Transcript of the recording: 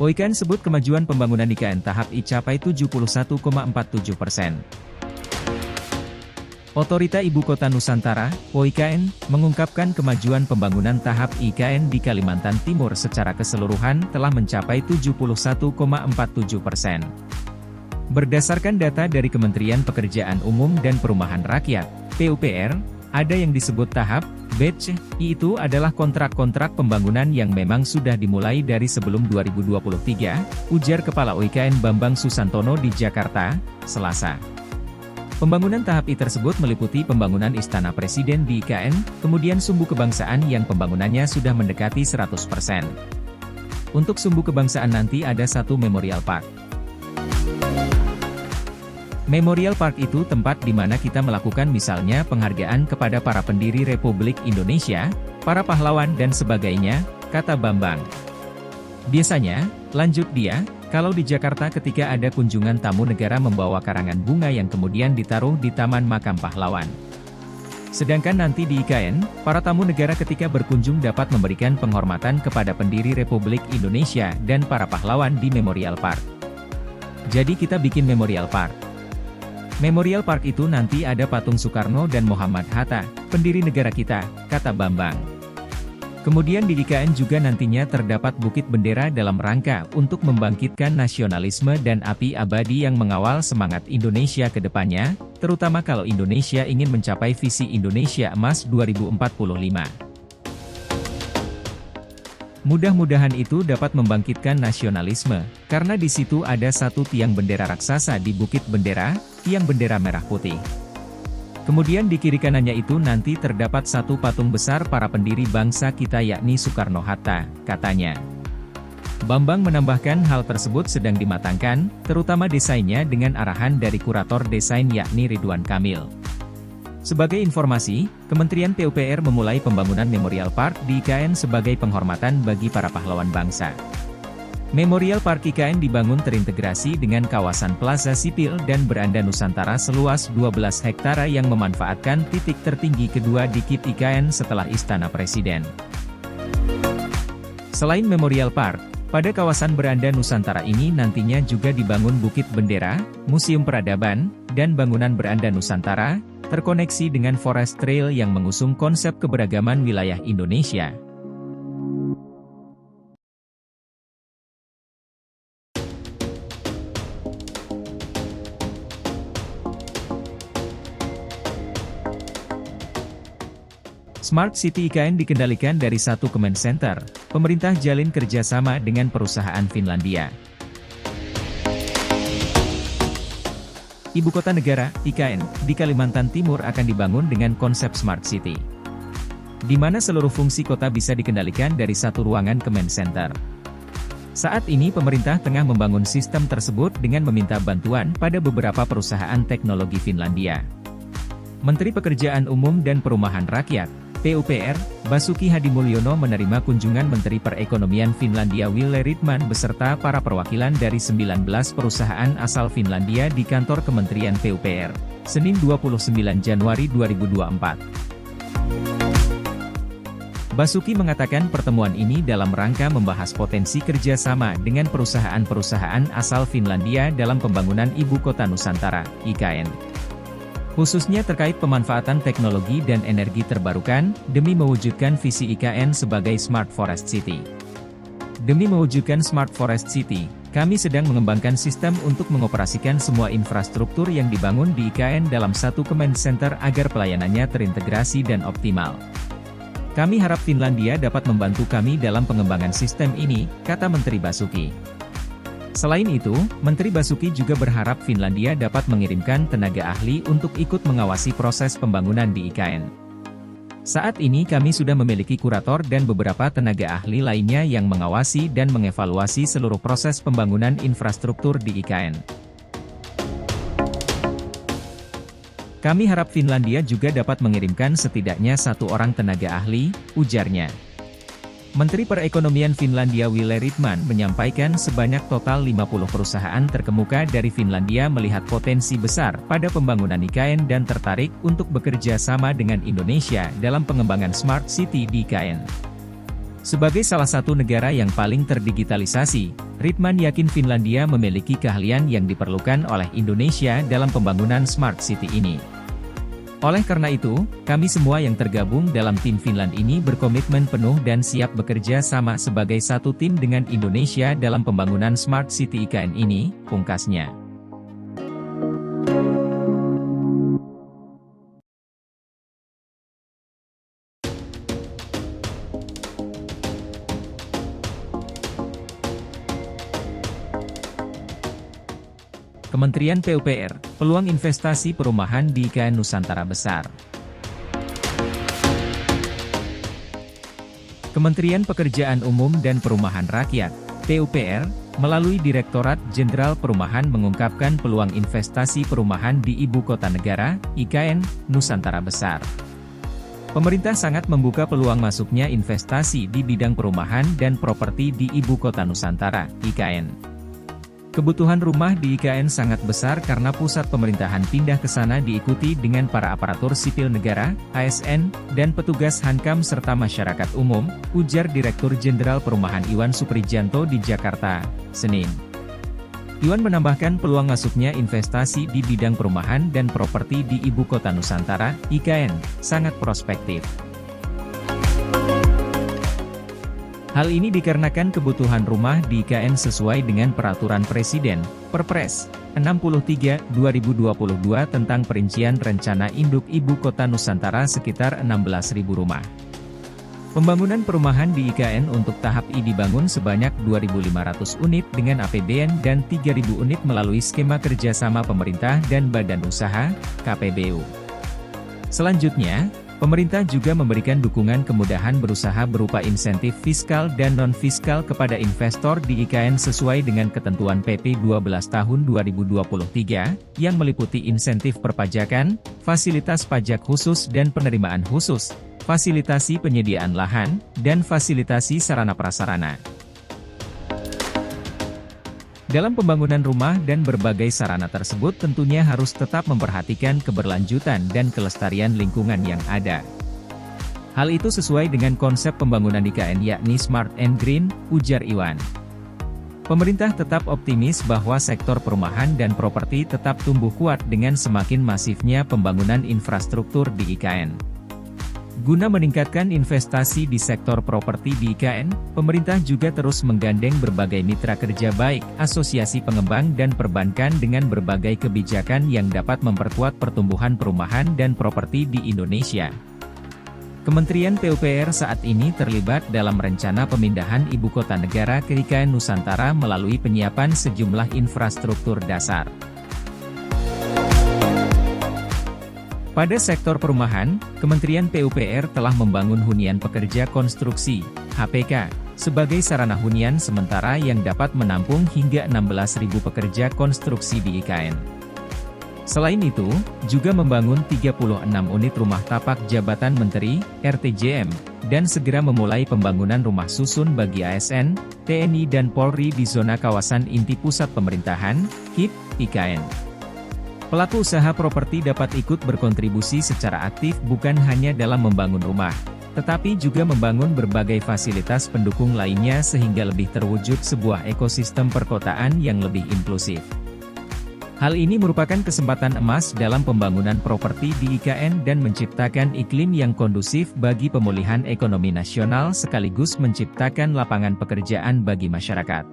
OIKN sebut kemajuan pembangunan IKN tahap I capai 71,47%. Otorita Ibu Kota Nusantara, OIKN, mengungkapkan kemajuan pembangunan tahap IKN di Kalimantan Timur secara keseluruhan telah mencapai 71,47%. Berdasarkan data dari Kementerian Pekerjaan Umum dan Perumahan Rakyat, PUPR, ada yang disebut tahap batch I itu adalah kontrak-kontrak pembangunan yang memang sudah dimulai dari sebelum 2023, ujar Kepala OIKN Bambang Susantono di Jakarta, Selasa. Pembangunan tahap I tersebut meliputi pembangunan Istana Presiden di IKN, kemudian Sumbu Kebangsaan yang pembangunannya sudah mendekati 100%. Untuk Sumbu Kebangsaan nanti ada satu Memorial Park. Memorial Park itu tempat di mana kita melakukan misalnya penghargaan kepada para pendiri Republik Indonesia, para pahlawan dan sebagainya, kata Bambang. Biasanya, lanjut dia, kalau di Jakarta ketika ada kunjungan tamu negara membawa karangan bunga yang kemudian ditaruh di Taman Makam Pahlawan. Sedangkan nanti di IKN, para tamu negara ketika berkunjung dapat memberikan penghormatan kepada pendiri Republik Indonesia dan para pahlawan di Memorial Park. Jadi kita bikin Memorial Park. Memorial Park itu nanti ada patung Soekarno dan Muhammad Hatta, pendiri negara kita, kata Bambang. Kemudian di IKN juga nantinya terdapat bukit bendera dalam rangka untuk membangkitkan nasionalisme dan api abadi yang mengawal semangat Indonesia ke depannya, terutama kalau Indonesia ingin mencapai visi Indonesia Emas 2045. Mudah-mudahan itu dapat membangkitkan nasionalisme, karena di situ ada satu tiang bendera raksasa di Bukit Bendera, tiang bendera merah putih. Kemudian di kiri kanannya itu nanti terdapat satu patung besar para pendiri bangsa kita yakni Soekarno-Hatta, katanya. Bambang menambahkan hal tersebut sedang dimatangkan, terutama desainnya dengan arahan dari kurator desain yakni Ridwan Kamil. Sebagai informasi, Kementerian PUPR memulai pembangunan Memorial Park di IKN sebagai penghormatan bagi para pahlawan bangsa. Memorial Park IKN dibangun terintegrasi dengan kawasan Plaza Sipil dan Beranda Nusantara seluas 12 hektare yang memanfaatkan titik tertinggi kedua di KIP IKN setelah Istana Presiden. Selain Memorial Park, pada kawasan Beranda Nusantara ini nantinya juga dibangun Bukit Bendera, Museum Peradaban, dan bangunan Beranda Nusantara, terkoneksi dengan Forest Trail yang mengusung konsep keberagaman wilayah Indonesia. Smart City IKN dikendalikan dari satu Command Center. Pemerintah jalin kerjasama dengan perusahaan Finlandia. Ibu kota negara, IKN, di Kalimantan Timur akan dibangun dengan konsep Smart City, di mana seluruh fungsi kota bisa dikendalikan dari satu ruangan Command Center. Saat ini pemerintah tengah membangun sistem tersebut dengan meminta bantuan pada beberapa perusahaan teknologi Finlandia. Menteri Pekerjaan Umum dan Perumahan Rakyat, PUPR, Basuki Hadimulyono menerima kunjungan Menteri Perekonomian Finlandia Wille Rydman beserta para perwakilan dari 19 perusahaan asal Finlandia di kantor Kementerian PUPR, Senin 29 Januari 2024. Basuki mengatakan pertemuan ini dalam rangka membahas potensi kerjasama dengan perusahaan-perusahaan asal Finlandia dalam pembangunan Ibu Kota Nusantara, IKN. Khususnya terkait pemanfaatan teknologi dan energi terbarukan, demi mewujudkan visi IKN sebagai Smart Forest City. Demi mewujudkan Smart Forest City, kami sedang mengembangkan sistem untuk mengoperasikan semua infrastruktur yang dibangun di IKN dalam satu Command Center agar pelayanannya terintegrasi dan optimal. Kami harap Finlandia dapat membantu kami dalam pengembangan sistem ini, kata Menteri Basuki. Selain itu, Menteri Basuki juga berharap Finlandia dapat mengirimkan tenaga ahli untuk ikut mengawasi proses pembangunan di IKN. Saat ini kami sudah memiliki kurator dan beberapa tenaga ahli lainnya yang mengawasi dan mengevaluasi seluruh proses pembangunan infrastruktur di IKN. Kami harap Finlandia juga dapat mengirimkan setidaknya satu orang tenaga ahli, ujarnya. Menteri Perekonomian Finlandia Wille Rydman menyampaikan sebanyak total 50 perusahaan terkemuka dari Finlandia melihat potensi besar pada pembangunan IKN dan tertarik untuk bekerja sama dengan Indonesia dalam pengembangan Smart City di IKN. Sebagai salah satu negara yang paling terdigitalisasi, Ritman yakin Finlandia memiliki keahlian yang diperlukan oleh Indonesia dalam pembangunan Smart City ini. Oleh karena itu, kami semua yang tergabung dalam tim Finland ini berkomitmen penuh dan siap bekerja sama sebagai satu tim dengan Indonesia dalam pembangunan Smart City IKN ini, pungkasnya. Kementerian PUPR, peluang investasi perumahan di IKN Nusantara besar. Kementerian Pekerjaan Umum dan Perumahan Rakyat, PUPR, melalui Direktorat Jenderal Perumahan mengungkapkan peluang investasi perumahan di Ibu Kota Negara, IKN, Nusantara besar. Pemerintah sangat membuka peluang masuknya investasi di bidang perumahan dan properti di Ibu Kota Nusantara, IKN. Kebutuhan rumah di IKN sangat besar karena pusat pemerintahan pindah ke sana diikuti dengan para aparatur sipil negara, ASN, dan petugas Hankam serta masyarakat umum, ujar Direktur Jenderal Perumahan Iwan Suprijanto di Jakarta, Senin. Iwan menambahkan peluang masuknya investasi di bidang perumahan dan properti di Ibu Kota Nusantara, IKN, sangat prospektif. Hal ini dikarenakan kebutuhan rumah di IKN sesuai dengan Peraturan Presiden, Perpres, 63/2022 tentang perincian rencana induk Ibu Kota Nusantara sekitar 16.000 rumah. Pembangunan perumahan di IKN untuk tahap I dibangun sebanyak 2.500 unit dengan APBN dan 3.000 unit melalui skema kerjasama pemerintah dan badan usaha, KPBU. Selanjutnya, pemerintah juga memberikan dukungan kemudahan berusaha berupa insentif fiskal dan non-fiskal kepada investor di IKN sesuai dengan ketentuan PP 12 tahun 2023, yang meliputi insentif perpajakan, fasilitas pajak khusus dan penerimaan khusus, fasilitasi penyediaan lahan, dan fasilitasi sarana prasarana. Dalam pembangunan rumah dan berbagai sarana tersebut tentunya harus tetap memperhatikan keberlanjutan dan kelestarian lingkungan yang ada. Hal itu sesuai dengan konsep pembangunan IKN yakni Smart and Green, ujar Iwan. Pemerintah tetap optimis bahwa sektor perumahan dan properti tetap tumbuh kuat dengan semakin masifnya pembangunan infrastruktur di IKN. Guna meningkatkan investasi di sektor properti di IKN, pemerintah juga terus menggandeng berbagai mitra kerja baik, asosiasi pengembang dan perbankan dengan berbagai kebijakan yang dapat memperkuat pertumbuhan perumahan dan properti di Indonesia. Kementerian PUPR saat ini terlibat dalam rencana pemindahan Ibu Kota Negara ke IKN Nusantara melalui penyiapan sejumlah infrastruktur dasar. Pada sektor perumahan, Kementerian PUPR telah membangun hunian pekerja konstruksi, HPK, sebagai sarana hunian sementara yang dapat menampung hingga 16.000 pekerja konstruksi di IKN. Selain itu, juga membangun 36 unit rumah tapak jabatan menteri, RTJM, dan segera memulai pembangunan rumah susun bagi ASN, TNI dan Polri di zona kawasan inti pusat pemerintahan, HIP, IKN. Pelaku usaha properti dapat ikut berkontribusi secara aktif bukan hanya dalam membangun rumah, tetapi juga membangun berbagai fasilitas pendukung lainnya sehingga lebih terwujud sebuah ekosistem perkotaan yang lebih inklusif. Hal ini merupakan kesempatan emas dalam pembangunan properti di IKN dan menciptakan iklim yang kondusif bagi pemulihan ekonomi nasional sekaligus menciptakan lapangan pekerjaan bagi masyarakat.